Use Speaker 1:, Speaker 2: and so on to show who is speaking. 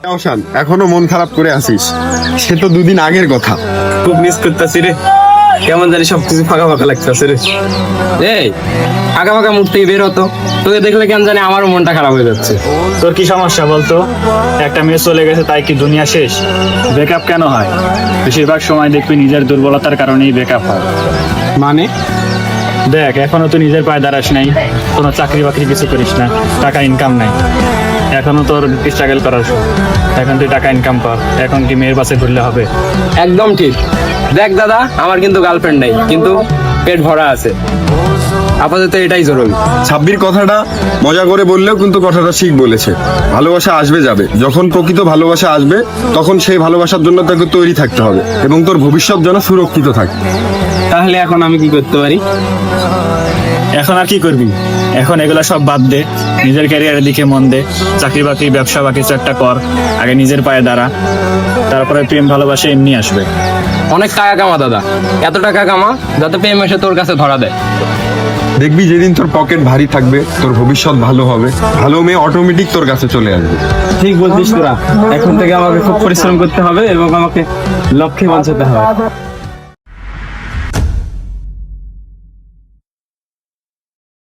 Speaker 1: অবসান এখনো মন খারাপ করে আছিস? সে তো দুদিন আগের কথা।
Speaker 2: খুব মিস করতেছি রে, কেমন জানি সবকিছু ফাঁকা ফাঁকা লাগতেছে রে। এই ফাঁকা ফাঁকা মুখ থেকে বের হতো, তোকে দেখলে কেন জানি আমারও মনটা খারাপ হয়ে যাচ্ছে।
Speaker 3: তোর কি সমস্যা বলতো? একটা মেয়ে চলে গেছে তাই কি দুনিয়া শেষ? ব্রেকআপ কেন হয়? বেশিরভাগ সময় দেখবি নিজের দুর্বলতার কারণেই ব্রেকআপ হয়।
Speaker 2: মানে?
Speaker 3: দেখ, এখনো তুই নিজের পায়ে দাঁড়াস নাই, কোনো চাকরি বাকরি কিছু করিস না, টাকা ইনকাম নাই, এখনো তোর স্ট্রাগল করার সময়। এখন তুই টাকা ইনকাম কর, এখন কি মেয়ের পাশে ঘুরলে হবে?
Speaker 2: একদম ঠিক। দেখ দাদা, আমার কিন্তু গার্লফ্রেন্ড নাই, কিন্তু পেট ভরা আছে। আপাতত এটাই জরুরি।
Speaker 1: ছাব্বির কথাটা মজা করে বললেও কিন্তু কথাটা ঠিক বলেছে। ভালোবাসা আসবে যাবে, যখন প্রকৃত ভালোবাসা আসবে তখন সেই ভালোবাসার জন্য তাকে তৈরি থাকতে হবে এবং তোর ভবিষ্যৎ যেন সুরক্ষিত থাকে।
Speaker 2: তাহলে এখন আমি কি করতে পারি?
Speaker 3: এখন আর কি করবি? এখন এগুলা সব বাদ দে, নিজের ক্যারিয়ারের দিকে মন দে, চাকরি বাকরি ব্যবসা বা কিছু একটা কর, আগে নিজের পায়ে দাঁড়া, তারপরে প্রেম ভালোবাসা এমনি আসবে।
Speaker 2: অনেক টাকা কামা দাদা, এত টাকা কামা যাতে প্রেম এসে তোর কাছে ধরা দেয়।
Speaker 1: দেখবি যেদিন তোর পকেট ভারী থাকবে তোর ভবিষ্যৎ ভালো হবে, ভালো মেয়ে অটোমেটিক তোর কাছে চলে আসবে।
Speaker 2: ঠিক বলছিস তোরা, এখন থেকে আমাকে খুব পরিশ্রম করতে হবে এবং আমাকে লক্ষ্যে পৌঁছাতে হবে।